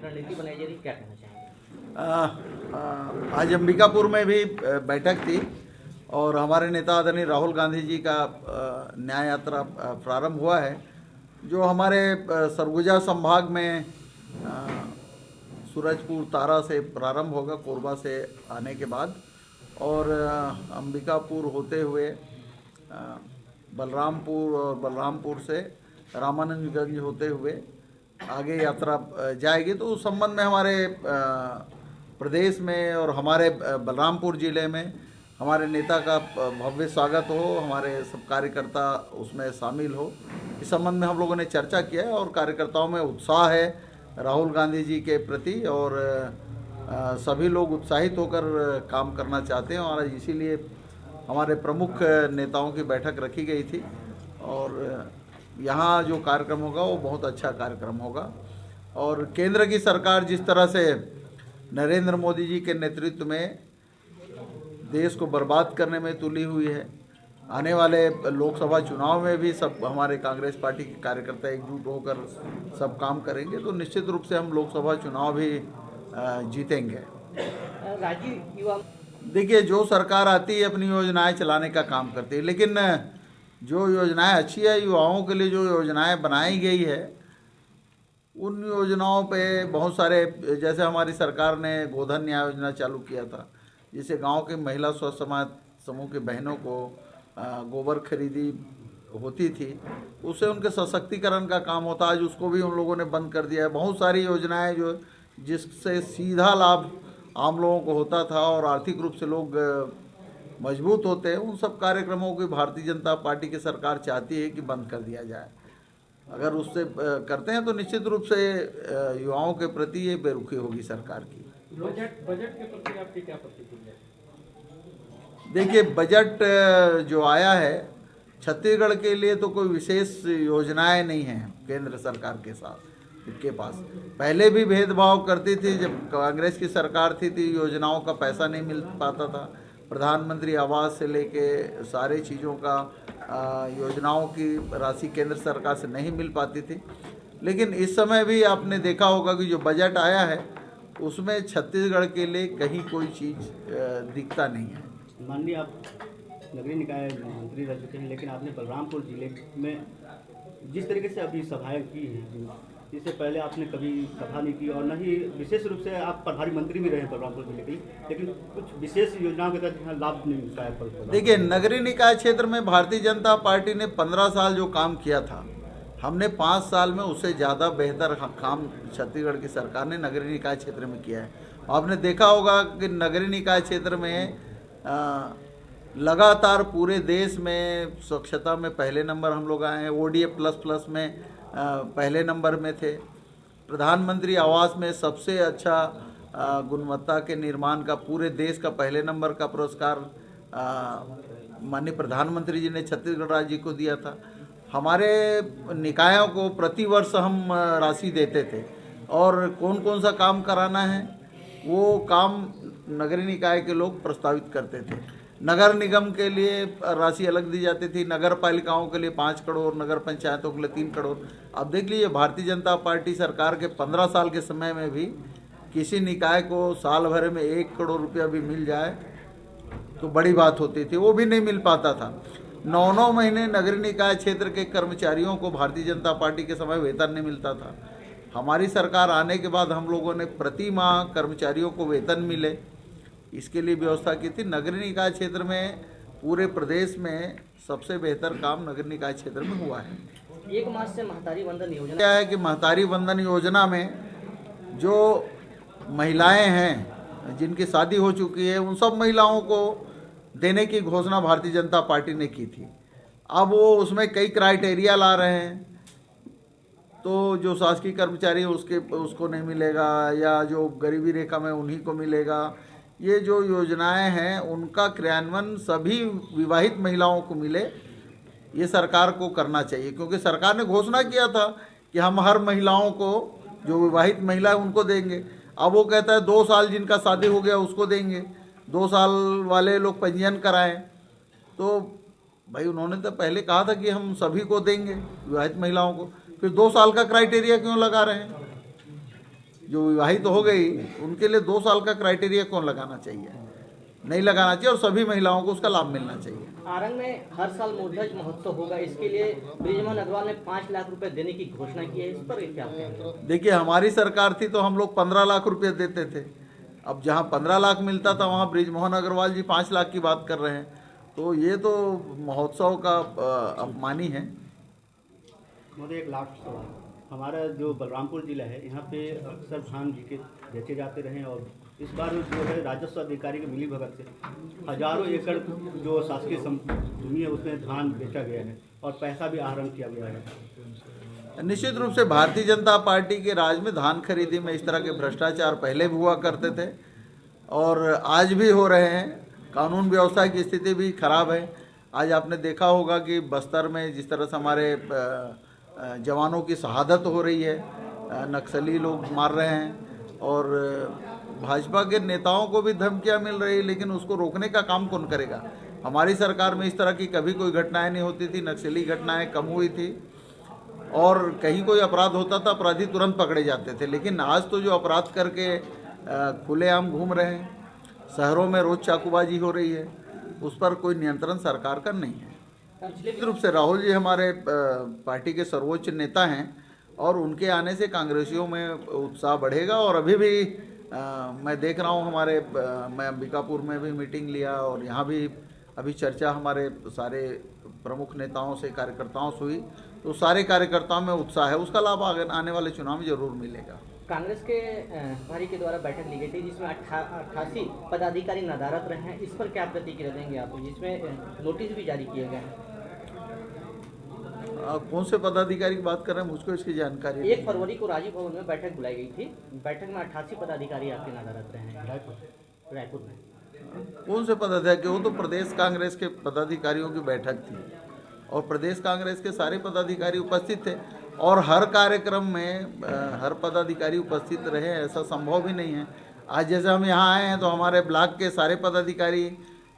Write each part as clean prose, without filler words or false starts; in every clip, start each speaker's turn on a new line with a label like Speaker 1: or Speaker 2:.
Speaker 1: रणनीति बनाई जा रही है, क्या कहना चाहेंगे?
Speaker 2: आज अंबिकापुर में भी बैठक थी और हमारे नेता आदरणीय राहुल गांधी जी का न्याय यात्रा प्रारंभ हुआ है, जो हमारे सरगुजा संभाग में सूरजपुर तारा से प्रारंभ होगा, कोरबा से आने के बाद, और अंबिकापुर होते हुए बलरामपुर और बलरामपुर से रामानुजगंज होते हुए आगे यात्रा जाएगी। तो उस संबंध में हमारे प्रदेश में और हमारे बलरामपुर ज़िले में हमारे नेता का भव्य स्वागत हो, हमारे सब कार्यकर्ता उसमें शामिल हो, इस संबंध में हम लोगों ने चर्चा किया है और कार्यकर्ताओं में उत्साह है राहुल गांधी जी के प्रति, और सभी लोग उत्साहित होकर काम करना चाहते हैं और इसीलिए हमारे प्रमुख नेताओं की बैठक रखी गई थी। और यहाँ जो कार्यक्रम होगा वो बहुत अच्छा कार्यक्रम होगा। और केंद्र की सरकार जिस तरह से नरेंद्र मोदी जी के नेतृत्व में देश को बर्बाद करने में तुली हुई है, आने वाले लोकसभा चुनाव में भी सब हमारे कांग्रेस पार्टी के कार्यकर्ता एकजुट होकर सब काम करेंगे, तो निश्चित रूप से हम लोकसभा चुनाव भी जीतेंगे।
Speaker 1: राजीव युवा
Speaker 2: देखिए, जो सरकार आती है अपनी योजनाएं चलाने का काम करती है, लेकिन जो योजनाएं अच्छी है, युवाओं के लिए जो योजनाएं बनाई गई है उन योजनाओं पे बहुत सारे, जैसे हमारी सरकार ने गोधन न्याय योजना चालू किया था, जिससे गांव के महिला स्व समाज समूह के बहनों को गोबर खरीदी होती थी, उससे उनके सशक्तिकरण का काम होता, आज उसको भी उन लोगों ने बंद कर दिया है। बहुत सारी योजनाएं जो जिससे सीधा लाभ आम लोगों को होता था और आर्थिक रूप से लोग मजबूत होते हैं, उन सब कार्यक्रमों की भारतीय जनता पार्टी की सरकार चाहती है कि बंद कर दिया जाए। अगर उससे करते हैं तो निश्चित रूप से युवाओं के प्रति ये बेरुखी होगी सरकार की।
Speaker 1: बजट के प्रति आपकी क्या प्रतिक्रिया है?
Speaker 2: देखिए, बजट जो आया है छत्तीसगढ़ के लिए तो कोई विशेष योजनाएं नहीं हैं केंद्र सरकार के साथ के पास। पहले भी भेदभाव करती थी, जब कांग्रेस की सरकार थी तो योजनाओं का पैसा नहीं मिल पाता था, प्रधानमंत्री आवास से लेके सारे चीज़ों का योजनाओं की राशि केंद्र सरकार से नहीं मिल पाती थी। लेकिन इस समय भी आपने देखा होगा कि जो बजट आया है उसमें छत्तीसगढ़ के लिए कहीं कोई चीज़ दिखता नहीं है।
Speaker 3: माननीय आप नगरीय निकाय मंत्री रह चुके हैं, लेकिन आपने बलरामपुर जिले में जिस तरीके से अभी सभाएं की हैं, इससे पहले आपने कभी सभा नहीं की और न ही विशेष रूप से आप प्रभारी मंत्री भी रहे हैं बलरामपुर जिले के, लेकिन कुछ विशेष योजनाओं के तहत लाभ नहीं मिलता है।
Speaker 2: देखिए, नगरीय निकाय क्षेत्र में भारतीय जनता पार्टी ने 15 साल जो काम किया था, हमने 5 साल में उससे ज़्यादा बेहतर काम छत्तीसगढ़ की सरकार ने नगरीय निकाय क्षेत्र में किया है। आपने देखा होगा कि नगरीय निकाय क्षेत्र में लगातार पूरे देश में स्वच्छता में पहले नंबर हम लोग आए हैं, ODA++ में पहले नंबर में थे, प्रधानमंत्री आवास में सबसे अच्छा गुणवत्ता के निर्माण का पूरे देश का पहले नंबर का पुरस्कार माननीय प्रधानमंत्री जी ने छत्तीसगढ़ राज्य को दिया था। हमारे निकायों को प्रतिवर्ष हम राशि देते थे और कौन कौन सा काम कराना है वो काम नगरीय निकाय के लोग प्रस्तावित करते थे। नगर निगम के लिए राशि अलग दी जाती थी, नगर पालिकाओं के लिए 5 करोड़, नगर पंचायतों के लिए 3 करोड़। अब देख लीजिए, भारतीय जनता पार्टी सरकार के 15 साल के समय में भी किसी निकाय को साल भर में 1 करोड़ रुपया भी मिल जाए तो बड़ी बात होती थी, वो भी नहीं मिल पाता था। 9-9 महीने नगरीय निकाय क्षेत्र के कर्मचारियों को भारतीय जनता पार्टी के समय वेतन नहीं मिलता था। हमारी सरकार आने के बाद हम लोगों ने प्रति माह कर्मचारियों को वेतन मिले, इसके लिए व्यवस्था की थी। नगरीय निकाय क्षेत्र में पूरे प्रदेश में सबसे बेहतर काम नगरीय निकाय क्षेत्र में हुआ है।
Speaker 1: 1 मार्च से महतारी वंदन योजना
Speaker 2: क्या है कि महतारी वंदन योजना में जो महिलाएं हैं जिनकी शादी हो चुकी है, उन सब महिलाओं को देने की घोषणा भारतीय जनता पार्टी ने की थी। अब वो उसमें कई क्राइटेरिया ला रहे हैं, तो जो शासकीय कर्मचारी है उसको नहीं मिलेगा, या जो गरीबी रेखा में उन्हीं को मिलेगा। ये जो योजनाएं हैं उनका क्रियान्वयन सभी विवाहित महिलाओं को मिले, ये सरकार को करना चाहिए, क्योंकि सरकार ने घोषणा किया था कि हम हर महिलाओं को, जो विवाहित महिला है उनको देंगे। अब वो कहता है 2 साल जिनका शादी हो गया उसको देंगे, 2 साल वाले लोग पंजीयन कराएं। तो भाई उन्होंने तो पहले कहा था कि हम सभी को देंगे विवाहित महिलाओं को, फिर 2 साल का क्राइटेरिया क्यों लगा रहे हैं? जो विवाहित हो गई उनके लिए 2 साल का क्राइटेरिया कौन लगाना चाहिए? नहीं लगाना चाहिए और सभी महिलाओं को उसका लाभ मिलना चाहिए।
Speaker 1: आरंग में हर साल मूर्धज महोत्सव होगा, इसके लिए बृजमोहन अग्रवाल ने 5 लाख रुपए देने की घोषणा की है, इस पर क्या कहेंगे?
Speaker 2: देखिए, हमारी सरकार थी तो हम लोग 15 लाख रुपए देते थे। अब जहाँ 15 लाख मिलता था वहाँ बृजमोहन अग्रवाल जी 5 लाख की बात कर रहे हैं, तो ये तो महोत्सव का अपमानी है।
Speaker 3: मुझे एक लास्ट सवाल, हमारा जो बलरामपुर जिला है यहाँ पे अक्सर धान जी के बेचे जाते रहे और इस बार जो है राजस्व अधिकारी की मिलीभगत से हजारों एकड़ जो शासकीय भूमि है उसमें धान बेचा गया है और पैसा भी आहरण किया गया है।
Speaker 2: निश्चित रूप से भारतीय जनता पार्टी के राज में धान खरीदी में इस तरह के भ्रष्टाचार पहले भी हुआ करते थे और आज भी हो रहे हैं। कानून व्यवस्था की स्थिति भी खराब है। आज आपने देखा होगा कि बस्तर में जिस तरह से हमारे जवानों की शहादत हो रही है, नक्सली लोग मार रहे हैं और भाजपा के नेताओं को भी धमकियां मिल रही है, लेकिन उसको रोकने का काम कौन करेगा? हमारी सरकार में इस तरह की कभी कोई घटनाएं नहीं होती थी, नक्सली घटनाएं कम हुई थी और कहीं कोई अपराध होता था अपराधी तुरंत पकड़े जाते थे। लेकिन आज तो जो अपराध करके खुलेआम घूम रहे हैं, शहरों में रोज चाकूबाजी हो रही है, उस पर कोई नियंत्रण सरकार का नहीं है। निश्चित रूप से राहुल जी हमारे पार्टी के सर्वोच्च नेता हैं और उनके आने से कांग्रेसियों में उत्साह बढ़ेगा और अभी भी मैं देख रहा हूँ हमारे मैं अंबिकापुर में भी मीटिंग लिया और यहाँ भी अभी चर्चा हमारे सारे प्रमुख नेताओं से कार्यकर्ताओं से हुई, तो सारे कार्यकर्ताओं में उत्साह है। उसका लाभ आने वाले चुनाव में जरूर मिलेगा।
Speaker 1: कांग्रेस के प्रभारी के द्वारा बैठक ली गई थी जिसमें 88 पदाधिकारी नदारत रहे हैं, इस पर क्या प्रतिक्रिया देंगे आप? जिसमें नोटिस भी जारी किए गए हैं।
Speaker 2: कौन से पदाधिकारी की बात कर रहे हैं, मुझको इसकी जानकारी
Speaker 1: 1 फरवरी को राजीव भवन में बैठक बुलाई गई थी। बैठक में 88 पदाधिकारी आपके नदारत रहे हैं रायपुर में।
Speaker 2: कौन से पदाधिकारी? वो तो प्रदेश कांग्रेस के पदाधिकारियों की बैठक थी और प्रदेश कांग्रेस के सारे पदाधिकारी उपस्थित थे और हर कार्यक्रम में हर पदाधिकारी उपस्थित रहे ऐसा संभव भी नहीं है। आज जैसे हम यहाँ आए हैं तो हमारे ब्लॉक के सारे पदाधिकारी,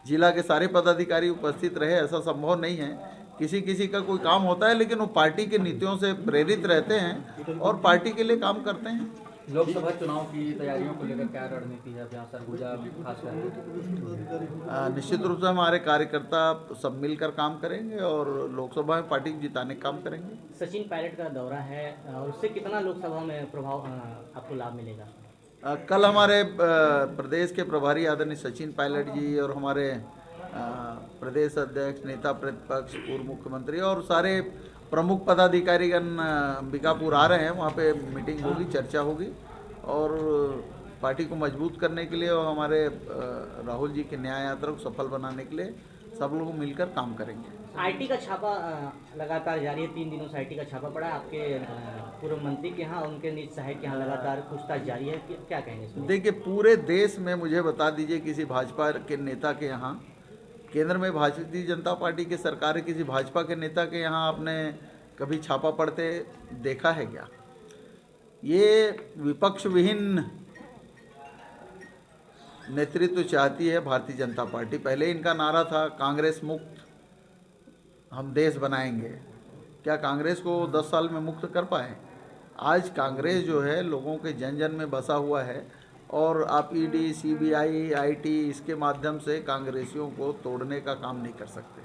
Speaker 2: जिला के सारे पदाधिकारी उपस्थित रहे, ऐसा संभव नहीं है। किसी किसी का कोई काम होता है लेकिन वो पार्टी के नीतियों से प्रेरित रहते हैं और पार्टी के लिए काम करते हैं।
Speaker 4: लोकसभा चुनाव की तैयारियों को लेकर क्या रणनीति है यहाँ सरगुजा खासकर?
Speaker 2: निश्चित रूप से हमारे कार्यकर्ता सब मिलकर काम करेंगे और लोकसभा में पार्टी को जिताने का काम करेंगे।
Speaker 1: सचिन पायलट का दौरा है और उससे कितना लोकसभा में प्रभाव आपको लाभ मिलेगा?
Speaker 2: कल हमारे प्रदेश के प्रभारी आदरणीय सचिन पायलट जी और हमारे प्रदेश अध्यक्ष, नेता प्रतिपक्ष, पूर्व मुख्यमंत्री और सारे प्रमुख पदाधिकारीगण अंबिकापुर आ रहे हैं। वहाँ पे मीटिंग होगी, चर्चा होगी और पार्टी को मजबूत करने के लिए और हमारे राहुल जी की न्याय यात्रा को सफल बनाने के लिए सब लोग मिलकर काम करेंगे।
Speaker 1: आईटी का छापा लगातार जारी है। 3 दिनों से आईटी का छापा पड़ा है आपके पूर्व मंत्री के यहाँ, उनके निज सहायक के यहाँ लगातार पूछताछ जारी है, क्या कहेंगे इसमें?
Speaker 2: देखिए, पूरे देश में मुझे बता दीजिए किसी भाजपा के नेता के यहाँ, केंद्र में भारतीय जनता पार्टी की सरकार है, किसी भाजपा के नेता के यहाँ आपने कभी छापा पड़ते देखा है क्या? ये विपक्ष विहीन नेतृत्व चाहती है भारतीय जनता पार्टी। पहले इनका नारा था कांग्रेस मुक्त हम देश बनाएंगे। क्या कांग्रेस को 10 साल में मुक्त कर पाए? आज कांग्रेस जो है लोगों के जन जन में बसा हुआ है और आप ईडी, सीबीआई, आईटी इसके माध्यम से कांग्रेसियों को तोड़ने का काम नहीं कर सकते।